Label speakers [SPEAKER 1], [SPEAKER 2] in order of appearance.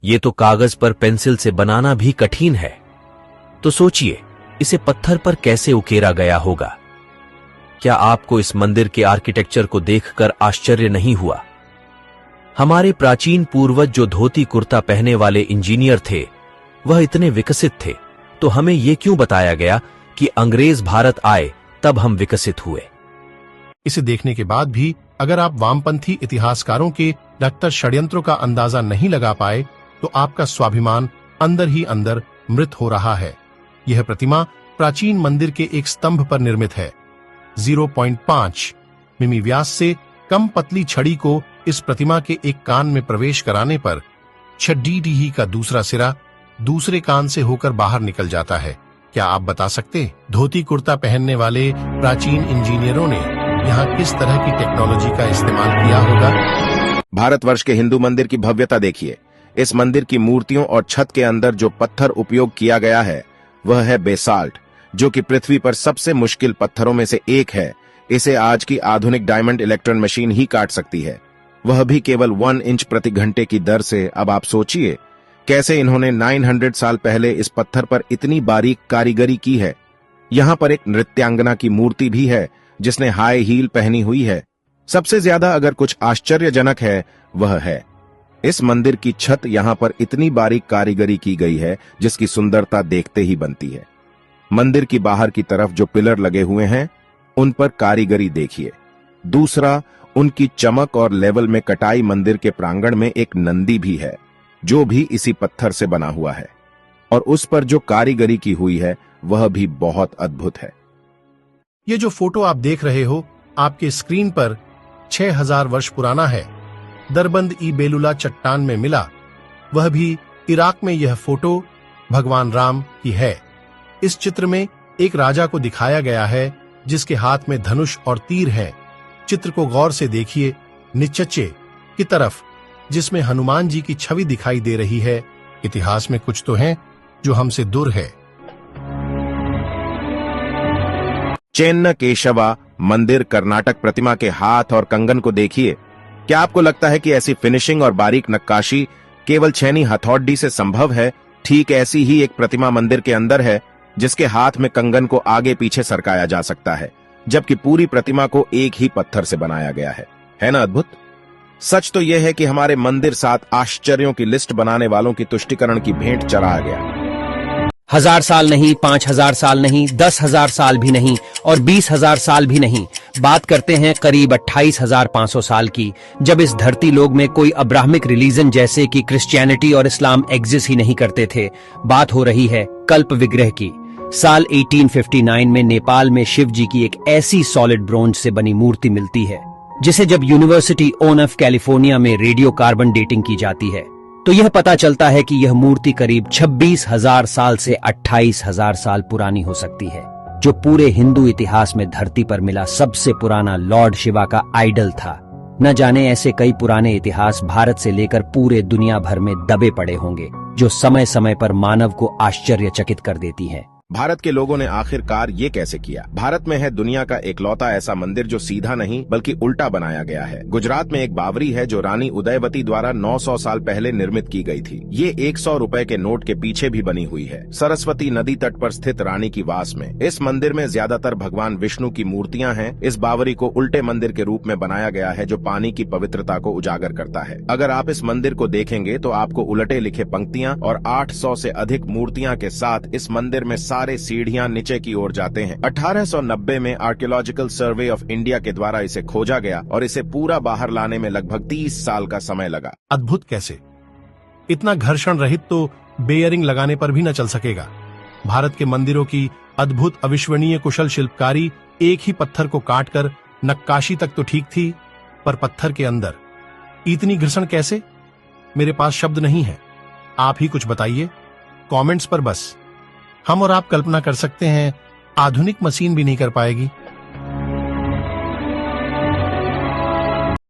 [SPEAKER 1] ये तो कागज पर पेंसिल से बनाना भी कठिन है, तो सोचिए इसे पत्थर पर कैसे उकेरा गया होगा। क्या आपको इस मंदिर के आर्किटेक्चर को देखकर आश्चर्य नहीं हुआ? हमारे प्राचीन पूर्वज जो धोती कुर्ता पहने वाले इंजीनियर थे, वह इतने विकसित थे, तो हमें यह क्यों बताया गया कि अंग्रेज भारत आए तब हम विकसित हुए?
[SPEAKER 2] इसे देखने के बाद भी अगर आप वामपंथी इतिहासकारों के डॉक्टर षड्यंत्रों का अंदाजा नहीं लगा पाए, तो आपका स्वाभिमान अंदर ही अंदर मृत हो रहा है। यह प्रतिमा प्राचीन मंदिर के एक स्तंभ पर निर्मित है। 0.5 मिमी व्यास से कम पतली छड़ी को इस प्रतिमा के एक कान में प्रवेश कराने पर छड़ी का दूसरा सिरा दूसरे कान से होकर बाहर निकल जाता है। क्या आप बता सकते धोती कुर्ता पहनने वाले प्राचीन इंजीनियरों ने यहाँ किस तरह की टेक्नोलॉजी का इस्तेमाल किया होगा?
[SPEAKER 3] भारतवर्ष के हिंदू मंदिर की भव्यता देखिए। इस मंदिर की मूर्तियों और छत के अंदर जो पत्थर उपयोग किया गया है वह है बेसाल्ट, जो कि पृथ्वी पर सबसे मुश्किल पत्थरों में से एक है। इसे आज की आधुनिक डायमंड इलेक्ट्रॉन मशीन ही काट सकती है, वह भी केवल 1 इंच प्रति घंटे की दर से। अब आप सोचिए कैसे इन्होंने 900 साल पहले इस पत्थर पर इतनी बारीक कारीगरी की है। यहाँ पर एक नृत्यांगना की मूर्ति भी है जिसने हाई हील पहनी हुई है। सबसे ज्यादा अगर कुछ आश्चर्यजनक है वह है इस मंदिर की छत। यहाँ पर इतनी बारीक कारीगरी की गई है जिसकी सुंदरता देखते ही बनती है। मंदिर की बाहर की तरफ जो पिलर लगे हुए हैं उन पर कारीगरी देखिए। दूसरा, उनकी चमक और लेवल में कटाई। मंदिर के प्रांगण में एक नंदी भी है जो भी इसी पत्थर से बना हुआ है, और उस पर जो कारीगरी की हुई है वह भी बहुत अद्भुत है।
[SPEAKER 2] ये जो फोटो आप देख रहे हो आपके स्क्रीन पर 6000 वर्ष पुराना है। दरबंद ई बेलुला चट्टान में मिला, वह भी इराक में। यह फोटो भगवान राम की है। इस चित्र में एक राजा को दिखाया गया है जिसके हाथ में धनुष और तीर है। चित्र को गौर से देखिए, नीचे की तरफ जिसमें हनुमान जी की छवि दिखाई दे रही है। इतिहास में कुछ तो है जो हमसे दूर है।
[SPEAKER 3] चेन्न केशवा मंदिर कर्नाटक प्रतिमा के हाथ और कंगन को देखिए। क्या आपको लगता है कि ऐसी फिनिशिंग और बारीक नक्काशी केवल छेनी हथौड़ी से संभव है? ठीक ऐसी ही एक प्रतिमा मंदिर के अंदर है जिसके हाथ में कंगन को आगे पीछे सरकाया जा सकता है, जबकि पूरी प्रतिमा को एक ही पत्थर से बनाया गया है ना अद्भुत? सच तो यह है कि हमारे मंदिर 7 आश्चर्यों की लिस्ट बनाने वालों की तुष्टिकरण की भेंट चढ़ा गया।
[SPEAKER 4] 1000 साल नहीं, 5000 साल नहीं, 10,000 साल भी नहीं और 20,000 साल भी नहीं। बात करते हैं करीब 28,500 साल की, जब इस धरती लोक में कोई अब्राहमिक रिलीजन जैसे कि क्रिश्चियनिटी और इस्लाम एग्जिस्ट ही नहीं करते थे। बात हो रही है कल्प विग्रह की। साल 1859 में नेपाल में शिव जी की एक ऐसी सॉलिड ब्रोंज से बनी मूर्ति मिलती है जिसे जब यूनिवर्सिटी ऑफ कैलिफोर्निया में रेडियो कार्बन डेटिंग की जाती है तो यह पता चलता है कि यह मूर्ति करीब 26,000 साल से 28,000 साल पुरानी हो सकती है, जो पूरे हिंदू इतिहास में धरती पर मिला सबसे पुराना लॉर्ड शिवा का आइडल था। न जाने ऐसे कई पुराने इतिहास भारत से लेकर पूरे दुनिया भर में दबे पड़े होंगे जो समय समय पर मानव को आश्चर्यचकित कर देती हैं।
[SPEAKER 3] भारत के लोगों ने आखिरकार ये कैसे किया? भारत में है दुनिया का एकलौता ऐसा मंदिर जो सीधा नहीं बल्कि उल्टा बनाया गया है। गुजरात में एक बावरी है जो रानी उदयवती द्वारा 900 साल पहले निर्मित की गई थी। ये 100 रुपए के नोट के पीछे भी बनी हुई है, सरस्वती नदी तट पर स्थित रानी की वास में। इस मंदिर में ज्यादातर भगवान विष्णु की मूर्तियां हैं। इस बावरी को उल्टे मंदिर के रूप में बनाया गया है जो पानी की पवित्रता को उजागर करता है। अगर आप इस मंदिर को देखेंगे तो आपको उलटे लिखे पंक्तियां और 800 से अधिक मूर्तियां के साथ इस मंदिर में सारे सीढ़ियां नीचे की ओर जाते हैं। 1890 में आर्कियोलॉजिकल सर्वे ऑफ इंडिया के द्वारा इसे खोजा गया और इसे पूरा बाहर लाने में लगभग 30 साल का समय लगा।
[SPEAKER 2] अद्भुत कैसे? इतना घर्षण रहित तो बेयरिंग लगाने पर भी न चल सकेगा। भारत के मंदिरों की अद्भुत अविश्वनीय कुशल शिल्पकारी एक ही पत्थर को काटकर नक्काशी तक तो ठीक थी, पर पत्थर के अंदर इतनी घर्षण कैसे? मेरे पास शब्द नहीं है, आप ही कुछ बताइए कमेंट्स पर। बस हम और आप कल्पना कर सकते हैं, आधुनिक मशीन भी नहीं कर पाएगी।